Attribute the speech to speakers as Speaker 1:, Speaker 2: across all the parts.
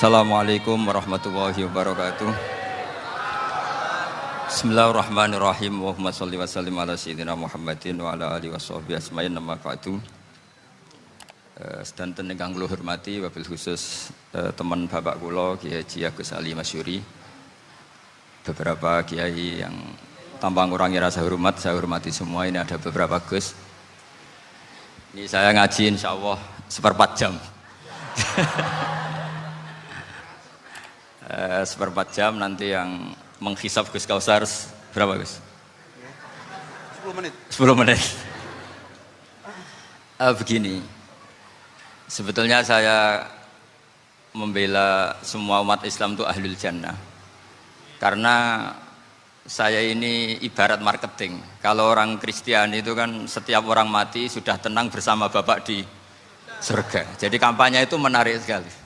Speaker 1: Assalamualaikum warahmatullahi wabarakatuh. Bismillahirrahmanirrahim. Allahumma sholli wa sallim ala sayyidina Muhammadin wa ala alihi washabbihi ajmain. Amma ba'du. Sedanten ingkang kula hormati wabil khusus teman bapak kula Kiai Haji Agus Ali Masyuri. Beberapa kiai yang tanpa ngurangi rasa hormat, saya hormati semua. Ini ada beberapa Gus. Ini saya ngaji insyaallah seperempat jam. Seperempat jam nanti yang menghisap Gus Kausar berapa Gus?
Speaker 2: 10 menit.
Speaker 1: 10 menit. Begini, sebetulnya saya membela semua umat Islam itu ahlul jannah. Karena saya ini ibarat marketing. Kalau orang Kristiani itu kan setiap orang mati sudah tenang bersama Bapak di surga. Jadi kampanye itu menarik sekali.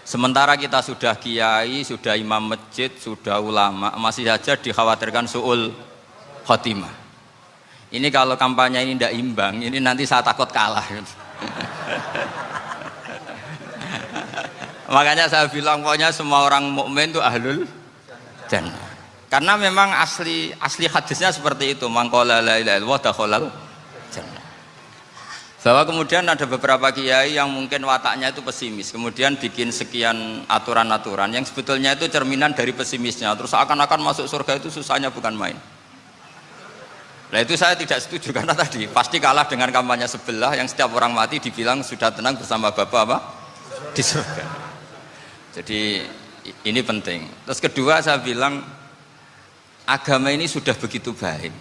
Speaker 1: Sementara kita sudah kiai, sudah imam masjid, sudah ulama, masih saja dikhawatirkan su'ul khotimah. Ini kalau kampanye ini tidak imbang, ini nanti saya takut kalah. Makanya saya bilang pokoknya semua orang mukmin itu ahlul jannah. Karena memang asli hadisnya seperti itu, man qala la ilaha illallah dakhalal jannah. Bahwa kemudian ada beberapa kiai yang mungkin wataknya itu pesimis, kemudian bikin sekian aturan-aturan yang sebetulnya itu cerminan dari pesimisnya, terus akan-akan masuk surga itu susahnya bukan main. Nah itu saya tidak setuju karena tadi pasti kalah dengan kampanye sebelah yang setiap orang mati dibilang sudah tenang bersama Bapak apa? Di surga. Jadi ini penting. Terus kedua saya bilang agama ini sudah begitu baik.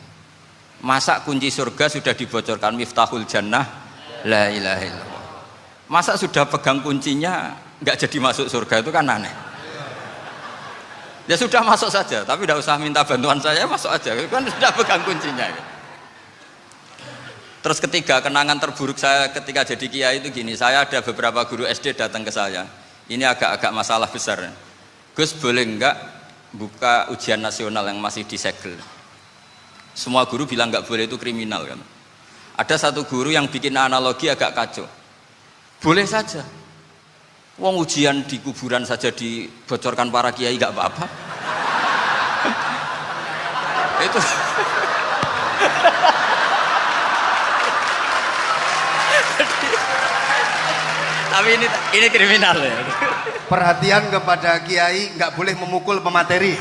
Speaker 1: Masa kunci surga sudah dibocorkan miftahul jannah la ilaha illallah. Masa sudah pegang kuncinya nggak jadi masuk surga itu kan aneh. Ya sudah masuk saja, tapi tidak usah minta bantuan saya, masuk aja. Kan sudah pegang kuncinya. Terus ketiga, kenangan terburuk saya ketika jadi kiai itu gini, saya ada beberapa guru SD datang ke saya. Ini agak-agak masalah besar. Gus boleh enggak buka ujian nasional yang masih disegel? Semua guru bilang nggak boleh, itu kriminal kan. Ada satu guru yang bikin analogi agak kacau. Boleh saja. Wong ujian di kuburan saja dibocorkan para kiai nggak apa-apa. Itu. Tapi ini kriminal ya.
Speaker 2: Perhatian kepada kiai, nggak boleh memukul pemateri.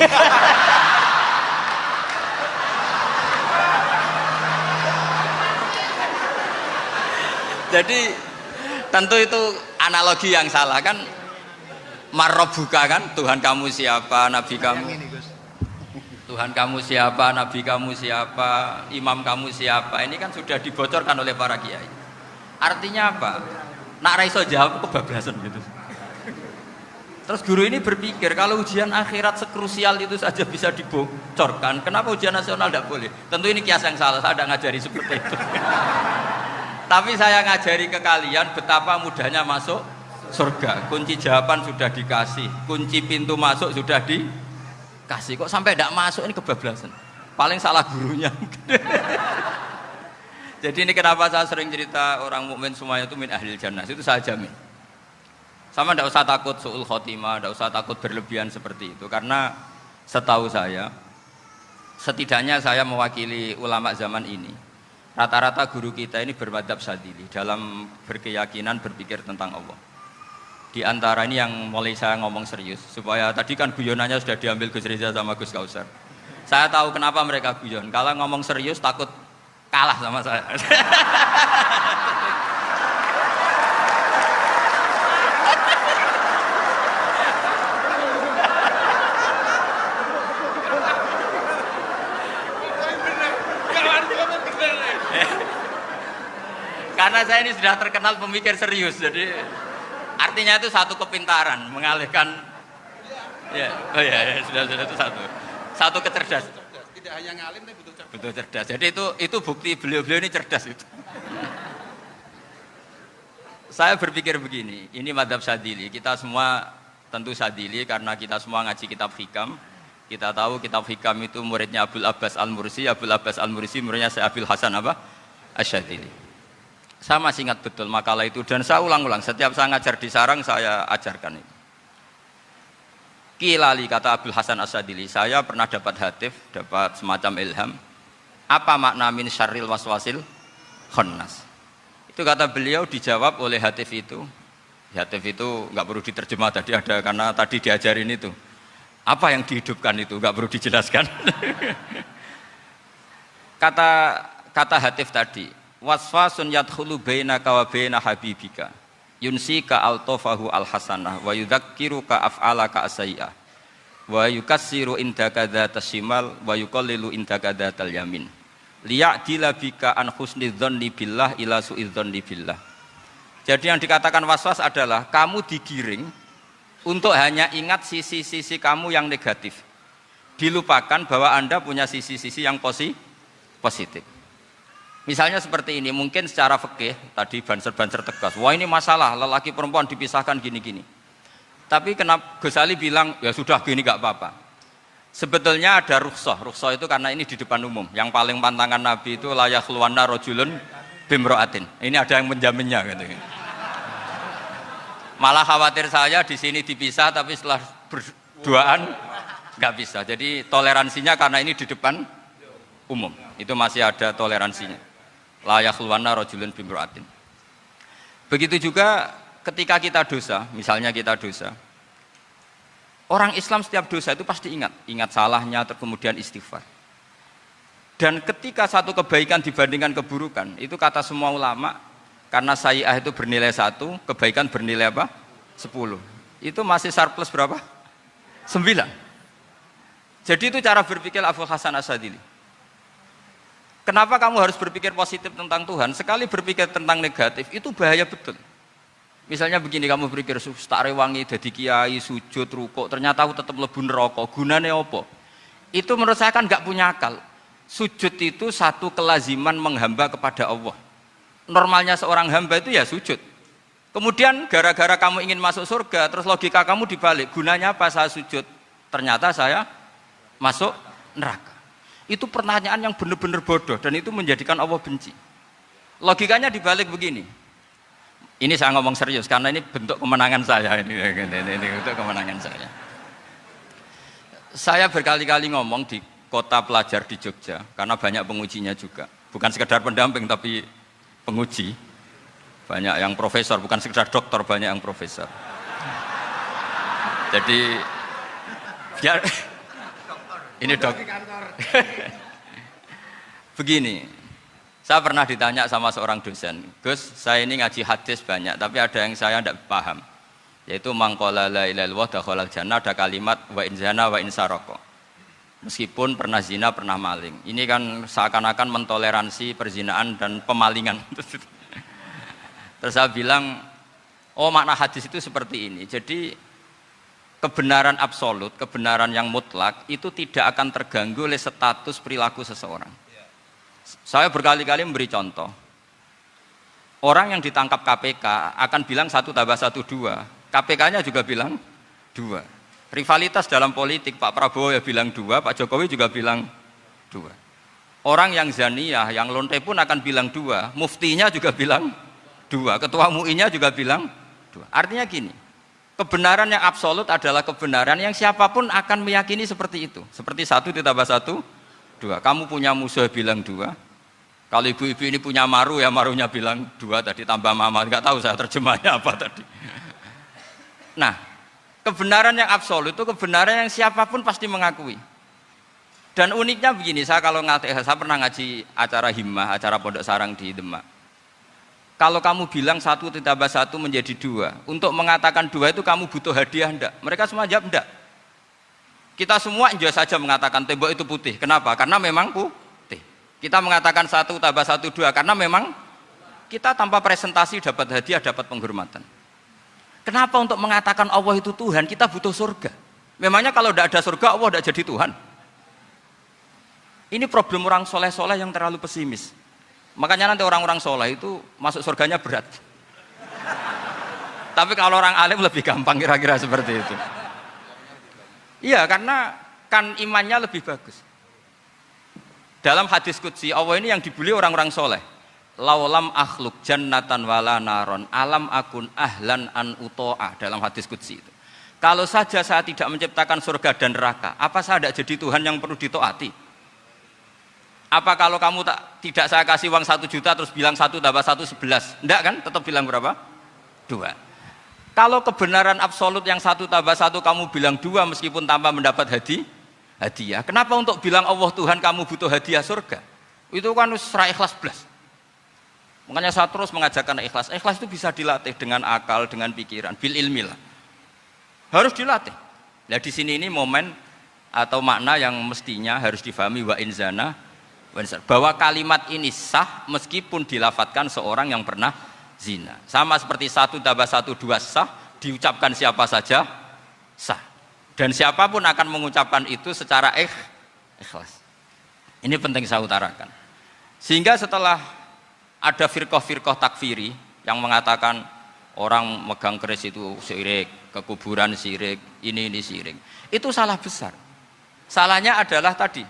Speaker 1: Jadi tentu itu analogi yang salah kan. Marrobuka kan, Tuhan kamu siapa, Nabi kamu. Tuhan kamu siapa, Nabi kamu siapa, imam kamu siapa. Ini kan sudah dibocorkan oleh para kiai. Artinya apa? Nak raiso jawab kebablasan gitu. Terus guru ini berpikir kalau ujian akhirat sekrusial itu saja bisa dibocorkan, kenapa ujian nasional tidak boleh? Tentu ini kias yang salah, saya tidak ngajari seperti itu. Tapi saya ngajari ke kalian betapa mudahnya masuk surga. Kunci jawaban sudah dikasih, kunci pintu masuk sudah dikasih. Kok sampai tidak masuk, ini kebablasan. Paling salah gurunya. Jadi ini kenapa saya sering cerita orang mukmin semuanya itu min ahlil jannah, itu saya jamin. Sama tidak usah takut su'ul khotimah, tidak usah takut berlebihan seperti itu. Karena setahu saya, setidaknya saya mewakili ulama zaman ini. Rata-rata guru kita ini bermadzhab Syadzili dalam berkeyakinan berpikir tentang Allah. Di antara ini yang mulai saya ngomong serius, supaya tadi kan guyonannya sudah diambil Gus Reza sama Gus Kausar. Saya tahu kenapa mereka guyon. Kalau ngomong serius takut kalah sama saya. Karena saya ini sudah terkenal pemikir serius, jadi artinya itu satu kepintaran mengalihkan, ya, oh ya, sudah itu satu kecerdasan.
Speaker 2: Tidak hanya ngalim tapi
Speaker 1: betul cerdas. Jadi itu bukti beliau-beliau ini cerdas itu. Saya berpikir begini, ini madzhab Syadzili, kita semua tentu Syadzili karena kita semua ngaji kitab hikam. Kita tahu kitab hikam itu muridnya Abul Abbas Al-Mursi, Abul Abbas Al-Mursi muridnya Syekh Abil Hasan apa? Asy-Syadzili. Saya masih ingat betul makalah itu dan saya ulang-ulang setiap saya ngajar di sarang saya ajarkan itu. Kilali kata Abdul Hasan As-Sadili, saya pernah dapat hatif, dapat semacam ilham. Apa makna min syarril waswasil khannas? Itu kata beliau dijawab oleh hatif itu. Hatif itu nggak perlu diterjemah tadi ada karena tadi diajarin itu. Apa yang dihidupkan itu nggak perlu dijelaskan. Kata hatif tadi, waswasun yadkhulu bainaka wa baina habibika. Yunsika altofahu alhasanah wa yudzakiruka af'alaka asai'ah wa yukassiru indaka dzatas shimal wa yuqallilu indaka dzatal yamin liya'dila bika an husni dzanni billah ila su'iz dzanni billah. Jadi yang dikatakan waswas adalah kamu digiring untuk hanya ingat sisi-sisi kamu yang negatif, dilupakan bahwa Anda punya sisi-sisi yang positif. Misalnya seperti ini, mungkin secara fikih tadi banser-banser tegas, wah ini masalah lelaki perempuan dipisahkan gini-gini. Tapi kenapa Ghazali bilang ya sudah gini gak apa-apa. Sebetulnya ada rukhsah itu karena ini di depan umum. Yang paling pantangan Nabi itu la yakhluwanna rajulun bimra'atin. Ini ada yang menjaminnya gitu. Malah khawatir saya di sini dipisah tapi setelah berduaan nggak bisa. Jadi toleransinya karena ini di depan umum. Itu masih ada toleransinya. La yakhluwanna rajulun bimra'atin. Begitu juga ketika kita dosa, misalnya kita dosa. Orang Islam setiap dosa itu pasti ingat salahnya, kemudian istighfar. Dan ketika satu kebaikan dibandingkan keburukan, itu kata semua ulama, karena sayyi'ah itu bernilai 1, kebaikan bernilai apa? 10. Itu masih surplus berapa? 9. Jadi itu cara berpikir Abdul Hasan As-Sadili. Kenapa kamu harus berpikir positif tentang Tuhan? Sekali berpikir tentang negatif, itu bahaya betul. Misalnya begini, kamu berpikir, tak rewangi, jadi kiai, sujud, rukuk, ternyata aku tetap lebu neraka, gunanya apa? Itu menurut saya kan gak punya akal. Sujud itu satu kelaziman menghamba kepada Allah. Normalnya seorang hamba itu ya sujud. Kemudian gara-gara kamu ingin masuk surga, terus logika kamu dibalik, gunanya apa saya sujud? Ternyata saya masuk neraka. Itu pertanyaan yang benar-benar bodoh dan itu menjadikan Allah benci. Logikanya dibalik begini. Ini saya ngomong serius karena ini bentuk kemenangan saya ini bentuk kemenangan saya. Saya berkali-kali ngomong di kota pelajar di Jogja karena banyak pengujinya juga. Bukan sekedar pendamping tapi penguji. Banyak yang profesor, bukan sekedar dokter, banyak yang profesor. Jadi biar ini dok. Begini, saya pernah ditanya sama seorang dosen, Gus, saya ini ngaji hadis banyak, tapi ada yang saya tidak paham, yaitu mangqala la ilaha illallah dakhalal jannah, ada kalimat wa in zana wa in saraka. Meskipun pernah zina, pernah maling. Ini kan seakan-akan mentoleransi perzinaan dan pemalingan. Terus saya bilang, oh makna hadis itu seperti ini. Jadi kebenaran absolut, kebenaran yang mutlak itu tidak akan terganggu oleh status perilaku seseorang. Saya berkali-kali memberi contoh. Orang yang ditangkap KPK akan bilang 1 tambah 1 2. KPK-nya juga bilang 2. Rivalitas dalam politik, Pak Prabowo ya bilang 2, Pak Jokowi juga bilang 2. Orang yang zaniyah, yang lonte pun akan bilang 2. Muftinya juga bilang 2. Ketua MUI-nya juga bilang 2. Artinya gini, kebenaran yang absolut adalah kebenaran yang siapapun akan meyakini seperti itu. Seperti 1 ditambah 1, 2. Kamu punya musuh bilang 2. Kalau ibu-ibu ini punya maru, ya marunya bilang 2 tadi tambah mama. Enggak tahu saya terjemahnya apa tadi. Nah, kebenaran yang absolut itu kebenaran yang siapapun pasti mengakui. Dan uniknya begini, saya pernah ngaji acara himmah, acara pondok sarang di Demak. Kalau kamu bilang 1 ditambah 1 menjadi 2, untuk mengatakan 2 itu kamu butuh hadiah enggak? Mereka semua jawab enggak. Kita semua enjoy saja mengatakan tembok itu putih. Kenapa? Karena memang putih. Kita mengatakan 1 tambah 1 2 karena memang kita tanpa presentasi dapat hadiah, dapat penghormatan. Kenapa untuk mengatakan Allah itu Tuhan kita butuh surga? Memangnya kalau tidak ada surga Allah tidak jadi Tuhan? Ini problem orang soleh-soleh yang terlalu pesimis. Makanya nanti orang-orang soleh itu masuk surganya berat. Tapi kalau orang alim lebih gampang kira-kira seperti itu. Iya, karena kan imannya lebih bagus. Dalam hadis qudsi Allah ini yang dibuli orang-orang soleh. Laulam akhluk jannatan wala naron alam akun ahlan an uto'ah, dalam hadis qudsi itu. Kalau saja saya tidak menciptakan surga dan neraka, apa saya tidak jadi Tuhan yang perlu ditaati? Apa kalau kamu tidak saya kasih uang 1 juta terus bilang 1 tambah 1 11? Enggak kan? Tetap bilang berapa? 2. Kalau kebenaran absolut yang 1 tambah 1 kamu bilang 2 meskipun tanpa mendapat hadiah. Kenapa untuk bilang Allah Tuhan kamu butuh hadiah surga? Itu kan serah ikhlas belas. Makanya saya terus mengajarkan ikhlas. Ikhlas itu bisa dilatih dengan akal, dengan pikiran, bil ilmi lah. Harus dilatih. Nah di sini ini momen atau makna yang mestinya harus difahami wa inzana bahwa kalimat ini sah meskipun dilafadzkan seorang yang pernah zina. Sama seperti 1 tambah 1 2 sah, diucapkan siapa saja sah. Dan siapapun akan mengucapkan itu secara ikhlas. Ini penting saya utarakan. Sehingga setelah ada firqah-firqah takfiri yang mengatakan orang megang keris itu syirik, ke kuburan syirik, ini syirik. Itu salah besar. Salahnya adalah tadi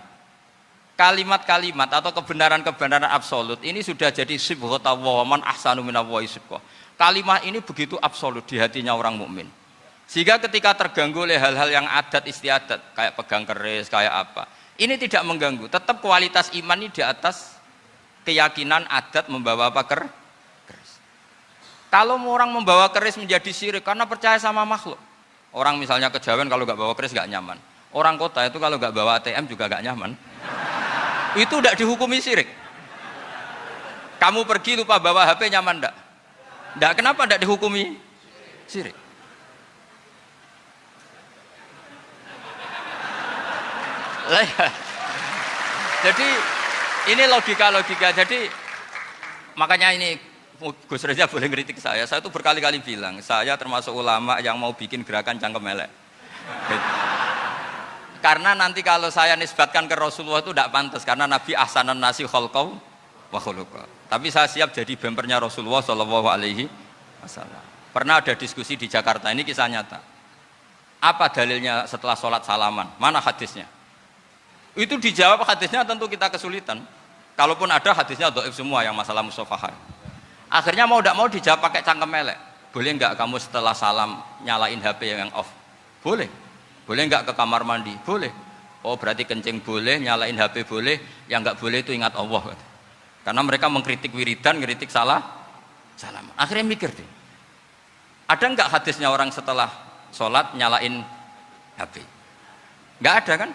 Speaker 1: kalimat-kalimat atau kebenaran-kebenaran absolut ini sudah jadi sibghata wa man ahsanu minallahi sibghah. Kalimat ini begitu absolut di hatinya orang mukmin. Sehingga ketika terganggu oleh hal-hal yang adat istiadat kayak pegang keris, kayak apa, ini tidak mengganggu. Tetap kualitas iman ini di atas keyakinan adat membawa apa keris. Kalau orang membawa keris menjadi syirik karena percaya sama makhluk. Orang misalnya kejawen kalau nggak bawa keris nggak nyaman. Orang kota itu kalau nggak bawa ATM juga nggak nyaman. Itu tidak dihukumi syirik. Kamu pergi lupa bawa HP nyaman enggak? Enggak, kenapa enggak dihukumi syirik? Jadi ini logika-logika. Jadi makanya ini Gus Reza boleh ngeritik saya. Saya tuh berkali-kali bilang, saya termasuk ulama yang mau bikin gerakan cangkem elek. Karena nanti kalau saya nisbatkan ke Rasulullah itu tidak pantas karena Nabi ahsanan nasi khalqaw wa khuluqa. Tapi saya siap jadi bempernya Rasulullah Shallallahu Alaihi Wasallam. Pernah ada diskusi di Jakarta, ini kisah nyata. Apa dalilnya setelah sholat salaman? Mana hadisnya? Itu dijawab hadisnya tentu kita kesulitan. Kalaupun ada hadisnya dhaif semua yang masalah musafahah. Akhirnya mau tidak mau dijawab pakai cangkem elek. Boleh enggak kamu setelah salam nyalain HP yang off? Boleh. Boleh enggak ke kamar mandi? Boleh. Oh berarti kencing boleh, nyalain HP boleh, yang enggak boleh itu ingat Allah. Karena mereka mengkritik wiridan, ngeritik salam. Akhirnya mikir deh. Ada enggak hadisnya orang setelah sholat nyalain HP? Enggak ada kan?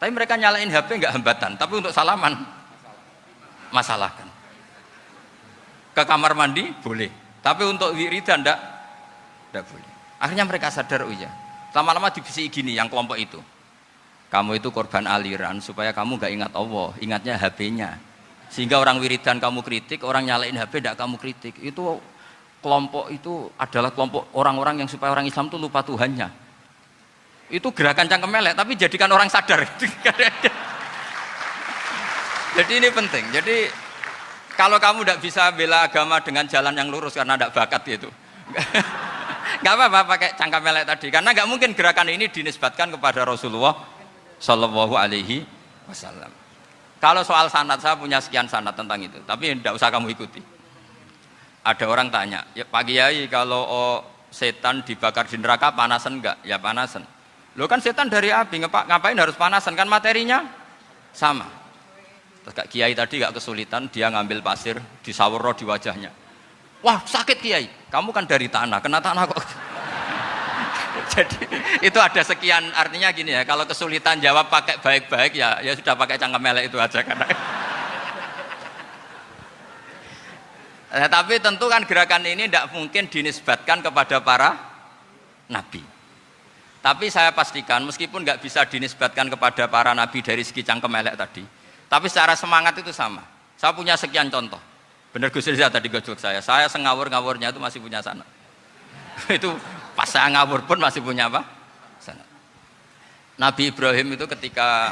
Speaker 1: Tapi mereka nyalain HP enggak hambatan, tapi untuk salaman masalahkan. Ke kamar mandi boleh, tapi untuk wiridan enggak boleh. Akhirnya mereka sadar, oh iya. Lama-lama dibisiki gini yang kelompok itu. Kamu itu korban aliran supaya kamu gak ingat Allah, ingatnya HP-nya. Sehingga orang wiridan kamu kritik, orang nyalain HP tidak kamu kritik. Itu kelompok itu adalah kelompok orang-orang yang supaya orang Islam itu lupa Tuhannya. Itu gerakan cangkem elek, tapi jadikan orang sadar. Jadi ini penting. Jadi kalau kamu tidak bisa bela agama dengan jalan yang lurus karena tidak bakat gitu. Gak apa-apa pakai cangkem elek tadi, karena gak mungkin gerakan ini dinisbatkan kepada Rasulullah Shallallahu Alaihi Wasallam. Kalau soal sanad, saya punya sekian sanad tentang itu, tapi tidak usah kamu ikuti. Ada orang tanya, ya Pak Kiai kalau setan dibakar di neraka panasan enggak? Ya panasan. Lo kan setan dari api, ngapain harus panasan? Kan materinya sama. Terus Kak Kiai tadi gak kesulitan, dia ngambil pasir, disawur di wajahnya. Wah sakit Kiai, kamu kan dari tanah, kena tanah kok. Jadi itu ada sekian, artinya gini ya, kalau kesulitan jawab pakai baik-baik ya sudah pakai cangkem elek itu aja karena. Nah, tapi tentu kan gerakan ini tidak mungkin dinisbatkan kepada para nabi. Tapi saya pastikan meskipun nggak bisa dinisbatkan kepada para nabi dari segi cangkem elek tadi, tapi secara semangat itu sama. Saya punya sekian contoh. Benar Gus Riza tadi gojok saya sengawur-ngawurnya itu masih punya sanad. Itu pas saya ngawur pun masih punya apa? Sanad. Nabi Ibrahim itu ketika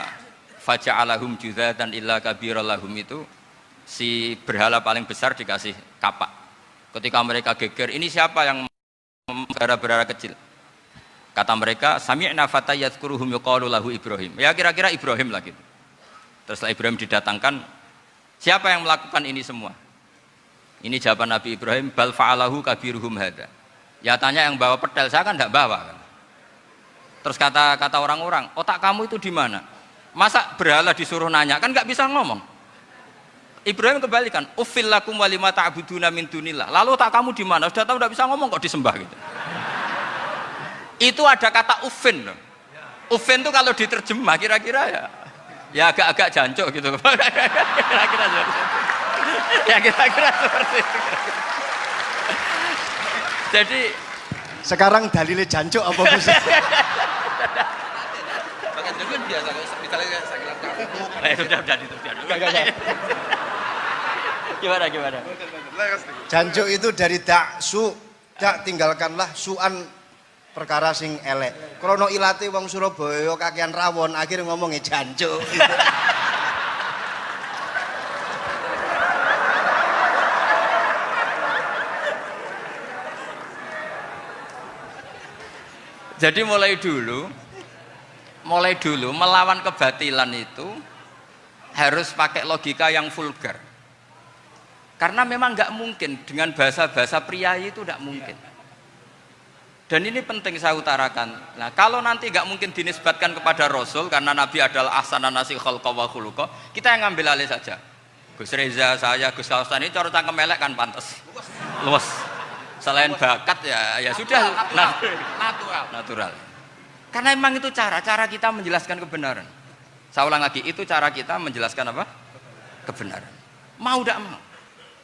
Speaker 1: faja'alahum juzatan illa kabiralahum itu si berhala paling besar dikasih kapak. Ketika mereka geger, ini siapa yang berhala-berhala kecil? Kata mereka, sami'na fata yadhkuruhum yuqalu lahu Ibrahim. Ya kira-kira Ibrahim lah gitu. Terus setelah Ibrahim didatangkan, siapa yang melakukan ini semua? Ini jawaban Nabi Ibrahim, bal fa'alahu kabiruhum hadza. Ya tanya yang bawa pedal, saya kan tidak bawa kan. Terus kata orang-orang, otak kamu itu di mana? Masa berhala disuruh nanya, kan nggak bisa ngomong. Ibrahim kembalikan, uffil lakum walima ta'buduna min dunillah. Lalu otak kamu di mana? Sudah tahu nggak bisa ngomong kok disembah gitu. Itu ada kata uffin loh. Uffin itu kalau diterjemah kira-kira ya agak-agak jancuk gitu. Kira-kira seperti itu. Ya kira-kira seperti itu. Jadi
Speaker 2: Sekarang dalilnya jancuk apa Gus?
Speaker 1: Sudah itu. Gimana?
Speaker 2: Jancuk itu dari daksu, dak tinggalkanlah suan perkara sing elek. Krono ilate wong Surabaya kakean rawon, akhirnya ngomongnya jancuk.
Speaker 1: Jadi mulai dulu melawan kebatilan itu harus pakai logika yang vulgar. Karena memang nggak mungkin dengan bahasa-bahasa priayi itu nggak mungkin. Dan ini penting saya utarakan. Nah, kalau nanti nggak mungkin dinisbatkan kepada Rasul karena Nabi adalah ahsanan nasi khalqa wa khuluqa, kita yang ngambil alih saja. Gus Reza, saya, Gus Kaustan ini cara cangkem elek kan pantas. Luas. Selain bakat ya sudah natural. Karena memang itu cara kita menjelaskan kebenaran. Saya ulang lagi, itu cara kita menjelaskan apa? Kebenaran. Mau tidak mau.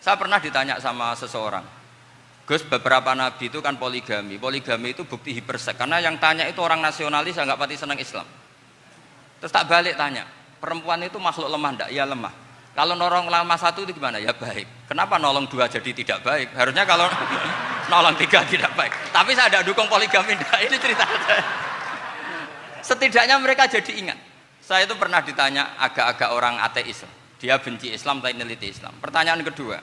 Speaker 1: Saya pernah ditanya sama seseorang, Gus, beberapa nabi itu kan poligami itu bukti hipersek. Karena yang tanya itu orang nasionalis yang nggak pati senang Islam. Terus tak balik tanya, perempuan itu makhluk lemah enggak? Ya lemah. Kalau nolong lama satu itu gimana? Ya baik. Kenapa nolong dua jadi tidak baik? Harusnya kalau nolong tiga tidak baik. Tapi saya tidak dukung poligami. Ini cerita saya. Setidaknya mereka jadi ingat. Saya itu pernah ditanya agak-agak orang ateis. Dia benci Islam tapi neliti Islam. Pertanyaan kedua,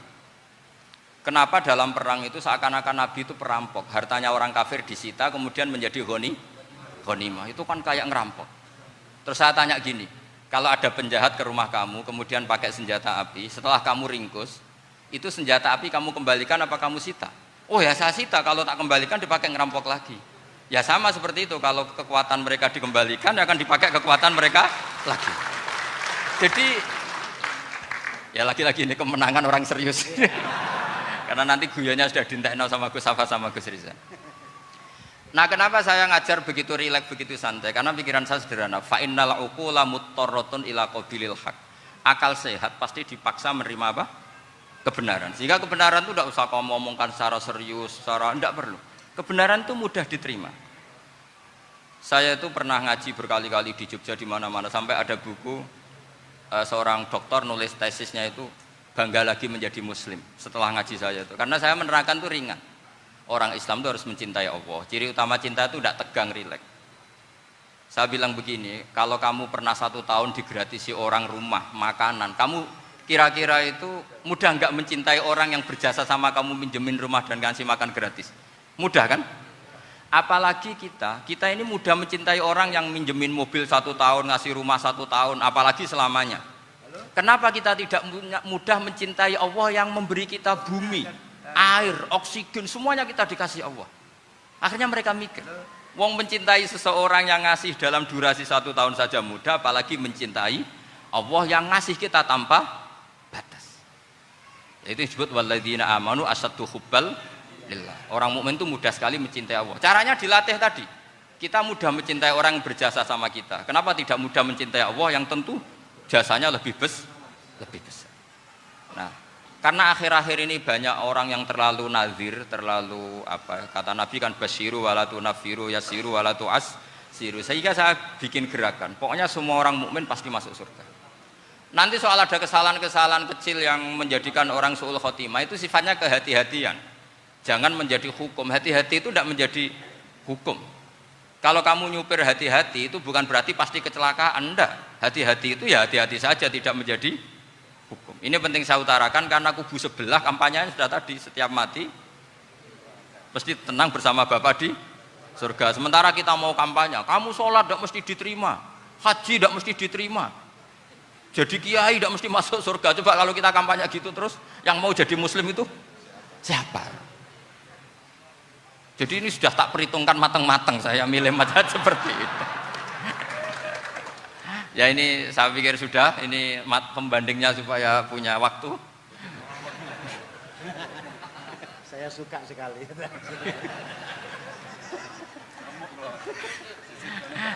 Speaker 1: kenapa dalam perang itu seakan-akan Nabi itu perampok? Hartanya orang kafir disita kemudian menjadi ghanimah. Itu kan kayak ngerampok. Terus saya tanya gini, kalau ada penjahat ke rumah kamu kemudian pakai senjata api, setelah kamu ringkus, itu senjata api kamu kembalikan apa kamu sita? Oh ya saya sita, kalau tak kembalikan dipakai ngerampok lagi. Ya sama seperti itu, kalau kekuatan mereka dikembalikan akan dipakai kekuatan mereka lagi. Jadi ya lagi-lagi ini kemenangan orang serius. Karena nanti guyanya sudah dintekno sama Gus Safa sama Gus Riza. Nah, kenapa saya ngajar begitu rileks, begitu santai? Karena pikiran saya sederhana. Fa innal uqula muttarratun ila qabilil haq. Akal sehat pasti dipaksa menerima apa? Kebenaran. Sehingga kebenaran itu tidak usah kamu omongkan secara serius, tidak perlu. Kebenaran itu mudah diterima. Saya itu pernah ngaji berkali-kali di Jogja di mana-mana sampai ada buku seorang dokter nulis tesisnya itu bangga lagi menjadi muslim setelah ngaji saya itu. Karena saya menerangkan itu ringan. Orang Islam itu harus mencintai Allah. Ciri utama cinta itu tidak tegang, rileks. Saya bilang begini, kalau kamu pernah 1 tahun digratisi orang rumah, makanan, kamu kira-kira itu mudah nggak mencintai orang yang berjasa sama kamu minjemin rumah dan kasih makan gratis? Mudah kan? Apalagi kita ini mudah mencintai orang yang minjemin mobil 1 tahun, ngasih rumah 1 tahun, apalagi selamanya. Kenapa kita tidak mudah mencintai Allah yang memberi kita bumi, air, oksigen, semuanya kita dikasih Allah? Akhirnya mereka mikir, wong mencintai seseorang yang ngasih dalam durasi 1 tahun saja mudah, apalagi mencintai Allah yang ngasih kita tanpa batas. Itu disebut walladzina amanu asaddu hubbal lillah. Orang mukmin itu mudah sekali mencintai Allah. Caranya dilatih tadi. Kita mudah mencintai orang yang berjasa sama kita. Kenapa tidak mudah mencintai Allah yang tentu jasanya lebih besar? Nah, karena akhir-akhir ini banyak orang yang terlalu nazir, terlalu kata Nabi kan basyiru walatu nafiru yasiru walatu asiru. Sehingga saya bikin gerakan. Pokoknya semua orang mukmin pasti masuk surga. Nanti soal ada kesalahan-kesalahan kecil yang menjadikan orang su'ul khotimah itu sifatnya kehati-hatian. Jangan menjadi hukum. Hati-hati itu tidak menjadi hukum. Kalau kamu nyupir hati-hati itu bukan berarti pasti kecelakaan, enggak. Hati-hati itu ya hati-hati saja, tidak menjadi hukum. Ini penting saya utarakan karena kubu sebelah kampanyenya sudah tadi, setiap mati mesti tenang bersama Bapak di surga. Sementara kita mau kampanye, kamu sholat tidak mesti diterima, haji tidak mesti diterima, jadi kiai tidak mesti masuk surga. Coba kalau kita kampanye gitu terus, yang mau jadi muslim itu siapa? Jadi ini sudah tak perhitungkan matang-matang saya milih mazhab seperti itu. Ya ini saya pikir sudah, ini pembandingnya supaya punya waktu.
Speaker 2: Saya suka sekali.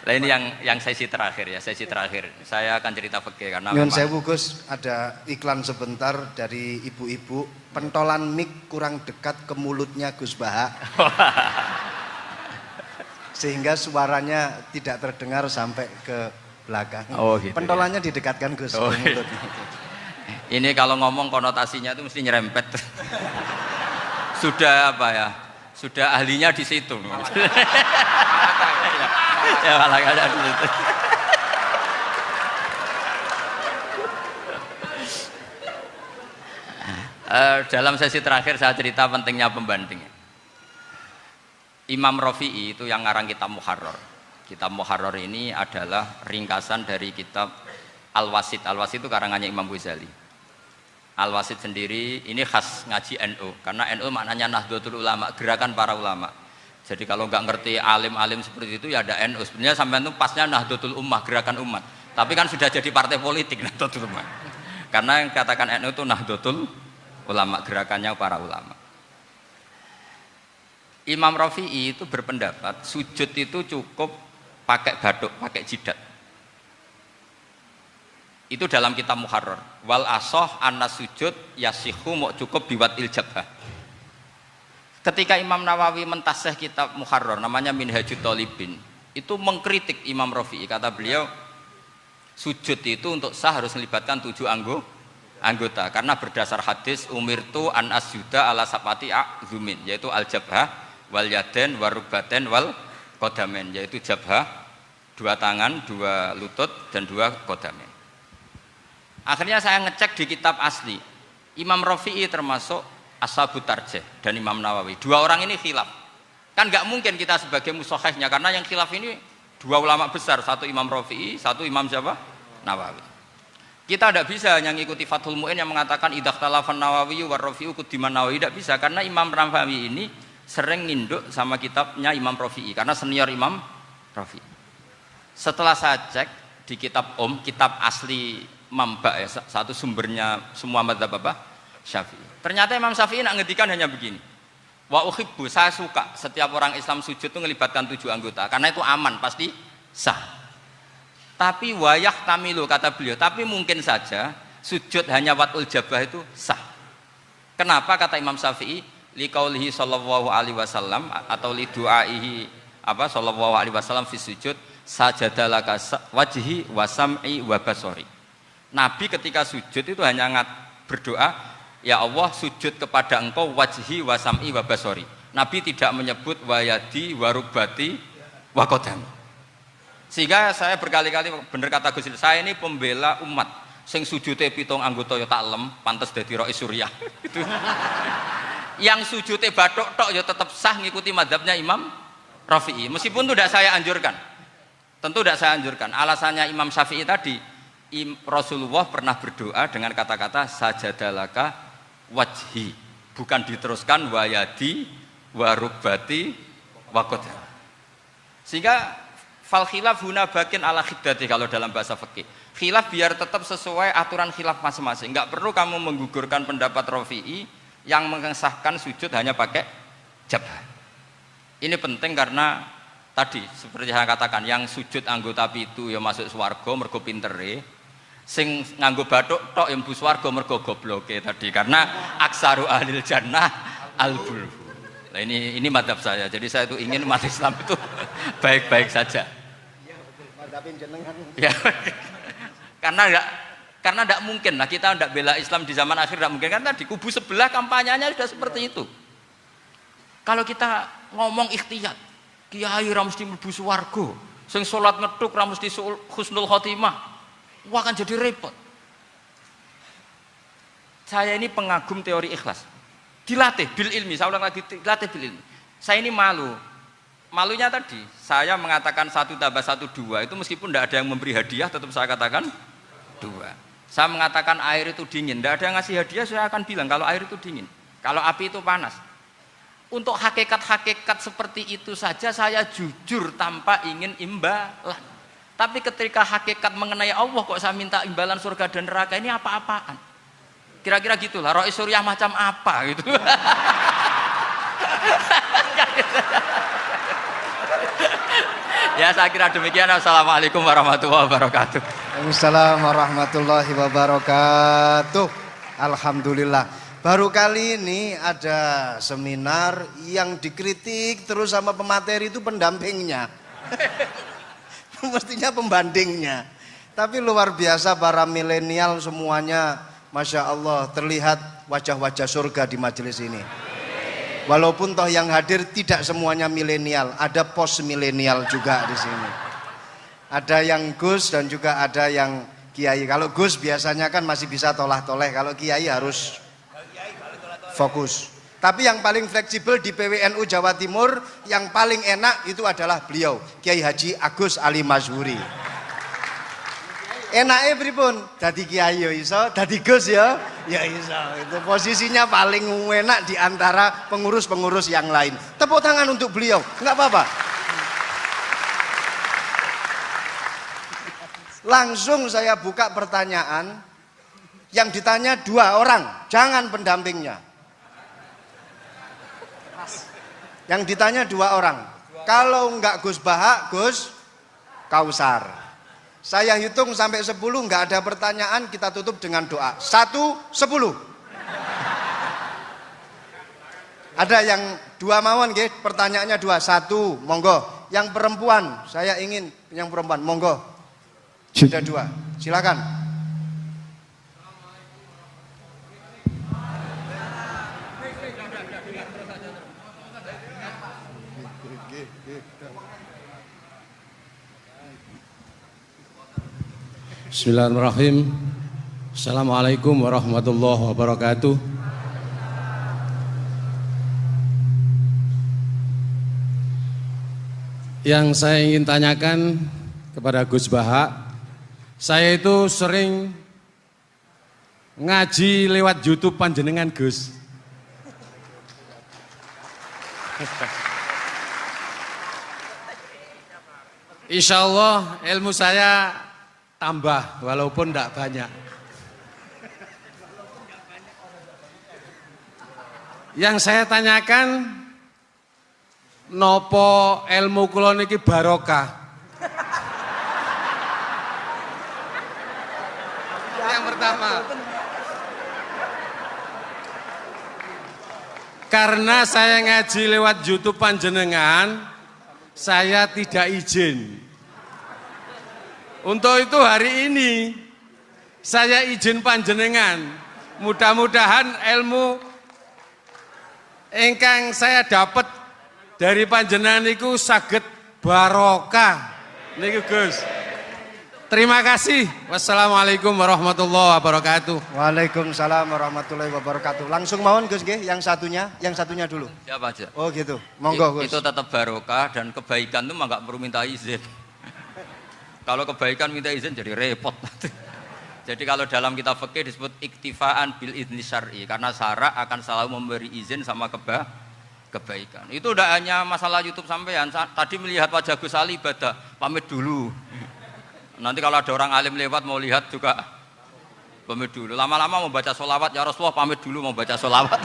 Speaker 1: Nah ini yang sesi terakhir ya, sesi terakhir. Saya akan cerita fikih karena
Speaker 2: Nyun sewu Gus, ada iklan sebentar dari ibu-ibu, pentolan mic kurang dekat ke mulutnya Gus Baha. Sehingga suaranya tidak terdengar sampai ke belakang.
Speaker 1: Oh, gitu,
Speaker 2: pentolannya didekatkan Gus ke
Speaker 1: gitu.
Speaker 2: mulutnya.
Speaker 1: Ini kalau ngomong konotasinya itu mesti nyerempet. Sudah apa ya? Sudah ahlinya di situ. Ya malah ada di situ. Dalam sesi terakhir saya cerita pentingnya pembanding. Imam Rafi'i itu yang ngarang kitab Muharrar. Kitab Muharrar ini adalah ringkasan dari kitab Al-Wasit. Al-Wasit itu karangannya Imam Ghazali. Al-Wasit sendiri ini khas ngaji NU, karena NU maknanya Nahdlatul Ulama, gerakan para ulama. Jadi kalau nggak ngerti alim-alim seperti itu ya ada NU. Sebenarnya sampai itu pasnya Nahdlatul Ummah, gerakan umat. Tapi kan sudah jadi partai politik Nahdlatul Ummah. Karena yang katakan NU itu Nahdlatul Ulama, gerakannya para ulama. Imam Rafi'i itu berpendapat sujud itu cukup pakai batuk, pakai jidat. Itu dalam kitab Muharrar. Wal asoh anna sujud yasihu mau cukup biwat iljabah. Ketika Imam Nawawi mentasih kitab Muharrar namanya Minhajut Thalibin, itu mengkritik Imam Rafi'i. Kata beliau sujud itu untuk sah harus melibatkan 7 anggota karena berdasar hadis umirtu an asjuda ala sapati a'zumin, yaitu al jabhah wal yaden warubaten wal kodamen, yaitu jabhah 2 tangan, 2 lutut dan 2 kodamen. Akhirnya saya ngecek di kitab asli, Imam Rafi'i termasuk Ashabut Tarjih dan Imam Nawawi. 2 orang ini khilaf. Kan nggak mungkin kita sebagai musohehnya, karena yang khilaf ini 2 ulama besar, satu Imam Rafi'i, satu Imam siapa? Nawawi. Kita tidak bisa hanya ngikuti Fathul Mu'in yang mengatakan idza khtalafan Nawawi war Rafi'u qudiman Nawawi, tidak bisa, karena Imam Nawawi ini sering nginduk sama kitabnya Imam Rafi'i karena senior Imam Rafi'i. Setelah saya cek di kitab kitab asli Mamba ya, satu sumbernya semua mazhab apa? Syafi'i. Ternyata Imam Syafi'i nak ngedikan hanya begini. Wa uhibbu, saya suka setiap orang Islam sujud itu melibatkan 7 anggota karena itu aman, pasti sah. Tapi wayah tamilu, kata beliau, tapi mungkin saja sujud hanya watul jabah itu sah. Kenapa kata Imam Syafi'i? Liqaulihi sallallahu alaihi wasallam atau li du'aihi apa sallallahu alaihi wasallam fi sujud sajadalaka wajhi wa sam'i wa basari. Nabi ketika sujud itu hanya berdoa, ya Allah sujud kepada engkau wajhi wa sam'i wa basari. Nabi tidak menyebut wayadi warubati wa qadami. Sehingga saya berkali-kali bener kata Gus, saya ini pembela umat sing sujude 7 anggota ya tak lem, pantes dadi Rais Suryah. Itu. Yang sujudnya batuk tok ya tetap sah ngikuti mazhabnya Imam Rafi'i. Meskipun itu tidak saya anjurkan. Tentu tidak saya anjurkan. Alasannya Imam Syafi'i tadi, Rasulullah pernah berdoa dengan kata-kata sajadalaka wajhi, bukan diteruskan wayadi warubati wakoda. Sehingga fal khilaf huna bakin ala khiddati kalau dalam bahasa fikih. Khilaf biar tetap sesuai aturan khilaf masing-masing. Enggak perlu kamu menggugurkan pendapat Rafi'i yang mengesahkan sujud hanya pakai jabah. Ini penting karena tadi seperti saya katakan, yang sujud anggota itu ya masuk swarga mergo pintere, sing nganggo bathuk tok yang mlebu swarga mergo gobloke tadi, karena aksaru ahlil jannah al-bulhu. Nah ini mazhab saya. Jadi saya itu ingin umat Islam itu baik-baik saja. Iya betul. Mazhabin jenengan. Ya. Karena tidak mungkin lah kita tidak bela Islam di zaman akhir, tidak mungkin, karena di kubu sebelah kampanyenya sudah seperti itu. Kalau kita ngomong ikhtiyat, kiai ra mesti mlebu swarga, sing salat ngethuk ra mesti husnul khotimah, wah akan jadi repot. Saya ini pengagum teori ikhlas, dilatih bil ilmi, saya ulang lagi, dilatih bil ilmi. Saya ini malunya tadi saya mengatakan 1 tambah 1 2 itu meskipun tidak ada yang memberi hadiah tetap saya katakan 2. Saya mengatakan air itu dingin, tidak ada yang ngasih hadiah, saya akan bilang kalau air itu dingin, kalau api itu panas. Untuk hakikat-hakikat seperti itu saja saya jujur tanpa ingin imbalan. Tapi ketika hakikat mengenai Allah kok saya minta imbalan surga dan neraka, ini apa-apaan? Kira-kira gitulah, Rois Suriah macam apa gitu. Ya saya kira demikian. Assalamualaikum warahmatullahi wabarakatuh.
Speaker 2: Waalaikumsalam warahmatullahi wabarakatuh. Alhamdulillah. Baru kali ini ada seminar yang dikritik terus sama pemateri itu pendampingnya. Mestinya pembandingnya. Tapi luar biasa para milenial semuanya, Masya Allah, terlihat wajah-wajah surga di majelis ini. Walaupun toh yang hadir tidak semuanya milenial, ada post milenial juga di sini. Ada yang Gus dan juga ada yang Kiai. Kalau Gus biasanya kan masih bisa tolah-toleh, kalau Kiai harus fokus. Tapi yang paling fleksibel di PWNU Jawa Timur, yang paling enak itu adalah beliau, Kiai Haji Agus Ali Mazhuri. Enaknya pripun? Dadi Kiai ya iso, dadi Gus ya iso. Itu posisinya paling enak di antara pengurus-pengurus yang lain. Tepuk tangan untuk beliau, enggak apa-apa. Langsung saya buka pertanyaan. Yang ditanya 2 orang, jangan pendampingnya. Yang ditanya 2 orang. Kalau enggak Gus Bahak, Gus Kausar. Saya hitung sampai 10, enggak ada pertanyaan, kita tutup dengan doa. 1, 10. Ada yang 2 mawon nggih, pertanyaannya 2. 1, monggo. Yang perempuan, saya ingin yang perempuan, monggo. Sudah 2. Silakan.
Speaker 3: Bismillahirrahmanirrahim. Assalamualaikum warahmatullahi wabarakatuh. Yang saya ingin tanyakan kepada Gus Bahak, saya itu sering ngaji lewat YouTube panjenengan Gus. Insya Allah ilmu saya tambah walaupun tidak banyak. Yang saya tanyakan, nopo ilmu kula niki barokah? Yang pertama, karena saya ngaji lewat YouTube panjenengan, saya tidak izin. Untuk itu hari ini saya izin panjenengan. Mudah-mudahan ilmu ingkang saya dapat dari panjenengan niku saged barokah. Niku Gus. Terima kasih. Wassalamualaikum warahmatullahi wabarakatuh.
Speaker 2: Waalaikumsalam warahmatullahi wabarakatuh. Langsung mawon Gus nggih, yang satunya dulu.
Speaker 1: Siapa aja?
Speaker 2: Oh gitu. Monggo Gus.
Speaker 1: Itu tetap barokah dan kebaikan itu mah nggak perlu minta izin. Kalau kebaikan minta izin jadi repot. Jadi kalau dalam kitab fikih disebut iktifaan bil idzni syar'i, karena syara akan selalu memberi izin sama kebaikan. Itu udah hanya masalah YouTube sampean. Tadi melihat wajah Gus Ali ibadah, pamit dulu. Nanti kalau ada orang alim lewat mau lihat juga pamit dulu. Lama-lama mau baca sholawat, ya Rasulullah pamit dulu mau baca sholawat.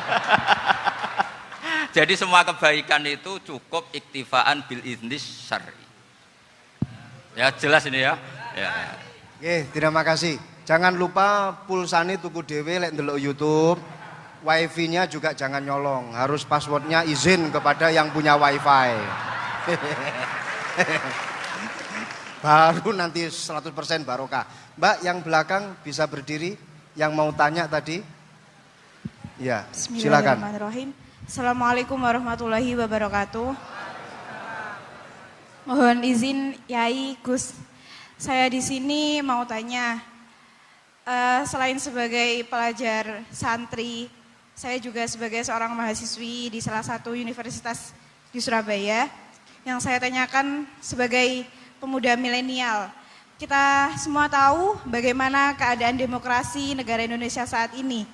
Speaker 1: Jadi semua kebaikan itu cukup iktifaan bil idzni syar'i. Ya jelas ini ya.
Speaker 2: Oke, terima kasih. Jangan lupa pulsane tuku dhewe lek ndelok YouTube. Wifi-nya juga jangan nyolong. Harus passwordnya izin kepada yang punya wifi. Baru nanti 100% barokah. Mbak yang belakang bisa berdiri. Yang mau tanya tadi. Ya, silakan.
Speaker 4: Bismillahirrahmanirrahim. Assalamualaikum warahmatullahi wabarakatuh. Mohon izin Yai Gus, saya di sini mau tanya, selain sebagai pelajar santri, saya juga sebagai seorang mahasiswi di salah satu universitas di Surabaya. Yang saya tanyakan sebagai pemuda milenial, kita semua tahu bagaimana keadaan demokrasi negara Indonesia saat ini.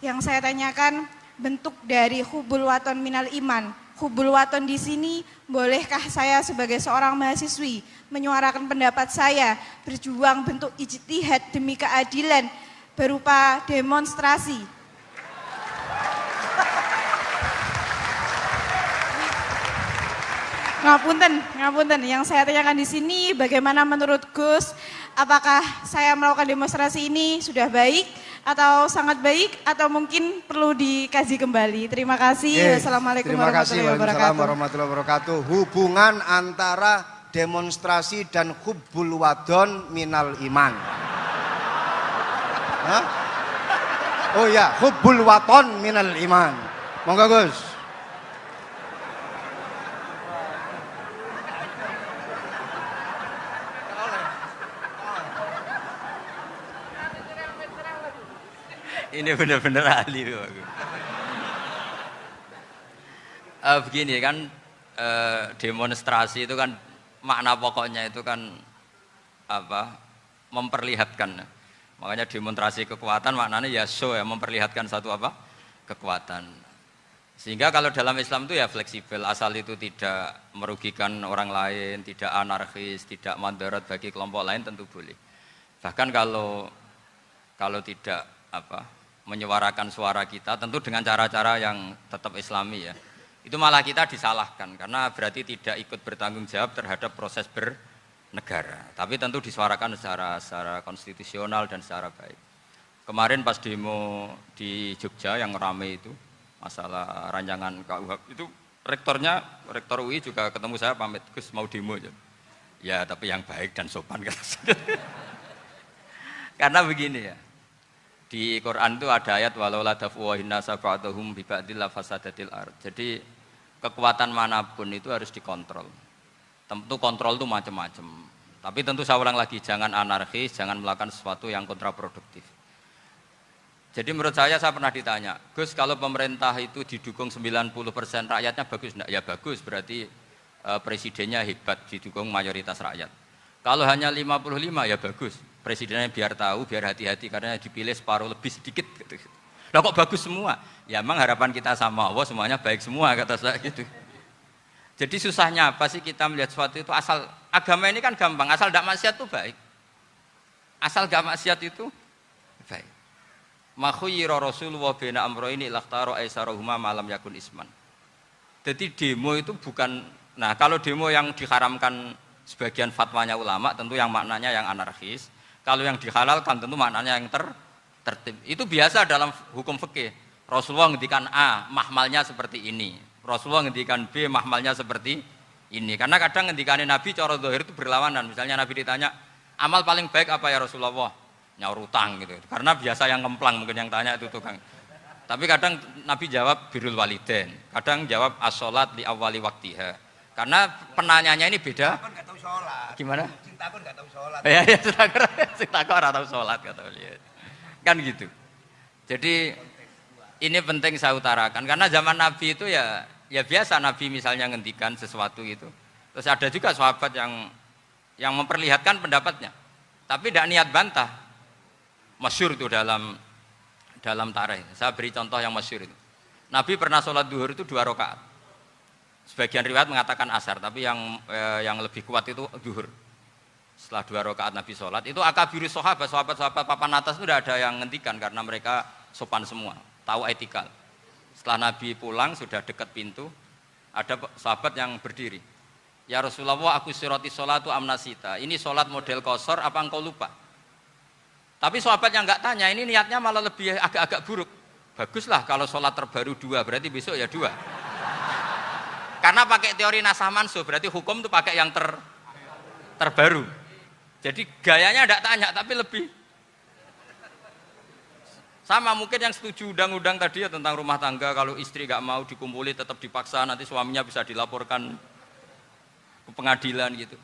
Speaker 4: Yang saya tanyakan, bentuk dari hubul waton minal iman. Hubul waton di sini, bolehkah saya sebagai seorang mahasiswi menyuarakan pendapat saya, berjuang bentuk ijtihad demi keadilan berupa demonstrasi? Ngapunten. Yang saya tanyakan di sini, bagaimana menurut Gus? Apakah saya melakukan demonstrasi ini sudah baik atau sangat baik atau mungkin perlu dikaji kembali? Terima kasih. Wassalamualaikum
Speaker 2: warahmatullahi wabarakatuh. Hubungan antara demonstrasi dan hubbul wadon minal iman. Hah? Oh ya, hubbul waton minal iman. Monggo Gus.
Speaker 1: Ini benar-benar ahli. Begini kan, demonstrasi itu kan makna pokoknya itu kan apa? Memperlihatkan. Makanya demonstrasi kekuatan maknanya ya show ya, memperlihatkan satu apa? Kekuatan. Sehingga kalau dalam Islam itu ya fleksibel, asal itu tidak merugikan orang lain, tidak anarkis, tidak mandorot bagi kelompok lain tentu boleh. Bahkan kalau tidak apa? Menyuarakan suara kita tentu dengan cara-cara yang tetap islami ya, itu malah kita disalahkan karena berarti tidak ikut bertanggung jawab terhadap proses bernegara, tapi tentu disuarakan secara konstitusional dan secara baik. Kemarin pas demo di Jogja yang ramai itu masalah rancangan KUHP itu, rektor UI juga ketemu saya, pamit Gus mau demo ya tapi yang baik dan sopan karena begini ya, di Quran itu ada ayat walau la dafwahinna sab'atuhum bi ba'dil fasadatil ard. Jadi kekuatan manapun itu harus dikontrol. Tentu kontrol itu macam-macam. Tapi tentu saya ulang lagi, jangan anarkis, jangan melakukan sesuatu yang kontraproduktif. Jadi menurut saya pernah ditanya, Gus kalau pemerintah itu didukung 90% rakyatnya bagus enggak? Ya bagus, berarti presidennya hebat, didukung mayoritas rakyat. Kalau hanya 55 ya bagus. Presidennya biar tahu, biar hati-hati karena dipilih separuh lebih sedikit gitu. Lah kok bagus semua? Ya emang harapan kita sama Allah semuanya baik semua kata saya gitu. Jadi susahnya apa sih kita melihat sesuatu itu, asal agama ini kan gampang, asal tidak maksiat itu baik. Asal gak maksiat itu baik. Makhuyira Rasulullah bina amroini lakhtaro aisarohuma malam yakun isman. Jadi demo itu bukan, nah kalau demo yang diharamkan sebagian fatwanya ulama tentu yang maknanya yang anarkis. Kalau yang dihalalkan tentu maknanya yang tertib. Itu biasa dalam hukum fikih. Rasulullah ngendikan A, mahmalnya seperti ini. Rasulullah ngendikan B, mahmalnya seperti ini. Karena kadang ngendikanin Nabi cara zahir itu berlawanan. Misalnya Nabi ditanya, amal paling baik apa ya Rasulullah? Nyaur utang gitu. Karena biasa yang ngemplang mungkin yang tanya itu tukang. Tapi kadang Nabi jawab birrul walidain. Kadang jawab as-sholat li awwali waktiha. Karena penanyanya ini beda. Gimana?
Speaker 2: Takut nggak tahu sholat.
Speaker 1: Ya, takut nggak tahu sholat kata beliau. Kan gitu. Jadi ini penting saya utarakan karena zaman Nabi itu ya biasa Nabi misalnya ngendikan sesuatu itu. Terus ada juga sahabat yang memperlihatkan pendapatnya, tapi tidak niat bantah. Masyhur itu dalam tarikh. Saya beri contoh yang masyhur itu. Nabi pernah sholat duhur itu 2 rakaat. Sebagian riwayat mengatakan asar, tapi yang lebih kuat itu duhur. Setelah 2 rakaat Nabi sholat, itu akabirus sahabat papan atas itu tidak ada yang ngendikan karena mereka sopan semua, tahu etikal. Setelah Nabi pulang sudah dekat pintu, ada sahabat yang berdiri. Ya Rasulullah, aku siroti sholatu amnasita. Ini sholat model kosor, apa engkau lupa? Tapi sahabat yang nggak tanya, ini niatnya malah lebih agak-agak buruk. Baguslah kalau sholat terbaru 2, berarti besok ya 2. Karena pakai teori nasah mansuh, berarti hukum itu pakai yang terbaru. Jadi gayanya tidak tanya, tapi lebih sama mungkin yang setuju undang-undang tadi ya tentang rumah tangga, kalau istri nggak mau dikumpuli tetap dipaksa, nanti suaminya bisa dilaporkan ke pengadilan gitu.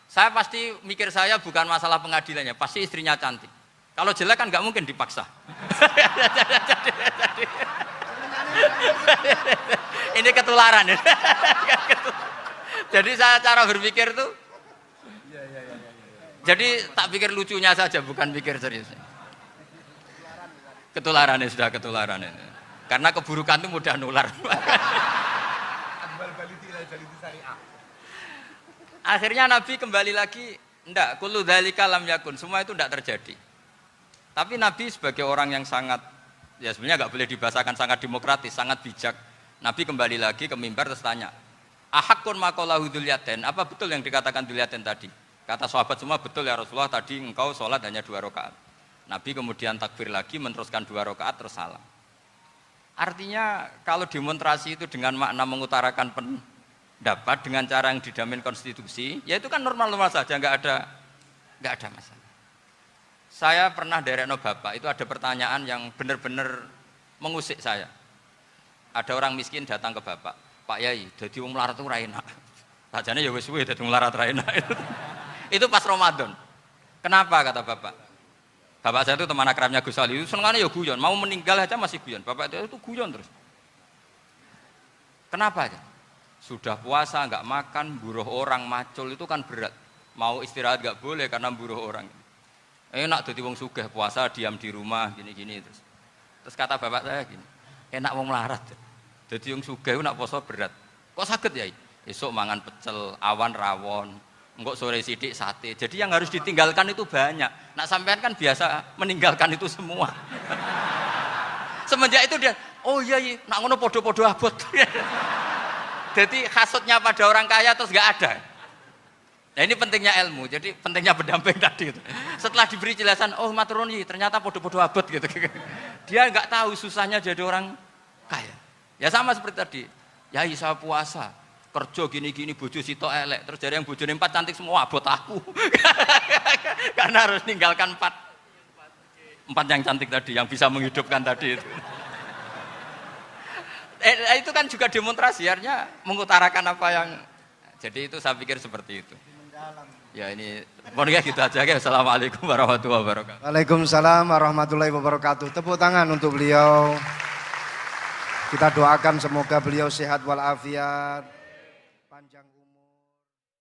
Speaker 1: Saya pasti mikir saya bukan masalah pengadilannya, pasti istrinya cantik. Kalau jelek kan nggak mungkin dipaksa. Ini ketularan. Jadi saya cara berpikir tuh. Jadi tak pikir lucunya saja, bukan pikir serius. Ketularan sudah ketularan ini. Karena keburukan itu mudah nular. Akhirnya Nabi kembali lagi, enggak, kullu dzalika lam yakun, semua itu enggak terjadi. Tapi Nabi sebagai orang yang sangat, ya sebenarnya enggak boleh dibahasakan sangat demokratis, sangat bijak. Nabi kembali lagi ke mimbar terus tanya, ahakun maqalahu Dzulyaden, apa betul yang dikatakan Dzulyaden tadi? Kata sahabat semua, betul ya Rasulullah, tadi engkau sholat hanya 2 rakaat. Nabi kemudian takbir lagi, meneruskan 2 rakaat terus salam. Artinya kalau demonstrasi itu dengan makna mengutarakan pendapat dengan cara yang dijamin konstitusi, ya itu kan normal-normal saja, nggak ada masalah. Saya pernah derekno bapak, itu ada pertanyaan yang benar-benar mengusik saya. Ada orang miskin datang ke bapak, Pak Yai, dadi wong melarat itu ora enak. Sajane ya wis suwe dadi wong melarat ora enak. Itu pas Ramadan. Kenapa kata bapak? Bapak saya itu teman akrabnya Gus Ali, senengannya ya guyon, mau meninggal aja masih guyon. Bapak itu guyon terus. Kenapa aja? Sudah puasa nggak makan, buruh orang, macul itu kan berat. Mau istirahat nggak boleh karena buruh orang. Enak dadi wong sugih puasa diam di rumah gini-gini terus. Terus kata bapak saya gini, enak wong melarat. Dadi wong sugih nak puasa berat. Kok sakit ya? Esok mangan pecel, awan rawon. Enggak sore sidik sate. Jadi yang harus ditinggalkan itu banyak. Nak sampean kan biasa meninggalkan itu semua. Semenjak itu dia, oh iya, nak ngono podo-podo abot. Jadi hasutnya pada orang kaya terus nggak ada. Nah ini pentingnya ilmu. Jadi pentingnya pendamping tadi. Itu. Setelah diberi jelasan, oh maturuni ternyata podo-podo abot gitu. Dia nggak tahu susahnya jadi orang kaya. Ya sama seperti tadi. Ya saya puasa. Kerja gini-gini bojo sitok elek terus dari yang bojone 4 cantik semua abot aku. Karena harus ninggalkan 4 yang cantik tadi yang bisa menghidupkan tadi itu. Itu kan juga demonstrasi artinya mengutarakan apa yang jadi itu saya pikir seperti itu. Ya ini pokoknya gitu aja ya. Assalamualaikum warahmatullahi wabarakatuh.
Speaker 2: Waalaikumsalam warahmatullahi wabarakatuh. Tepuk tangan untuk beliau. Kita doakan semoga beliau sehat walafiat, panjang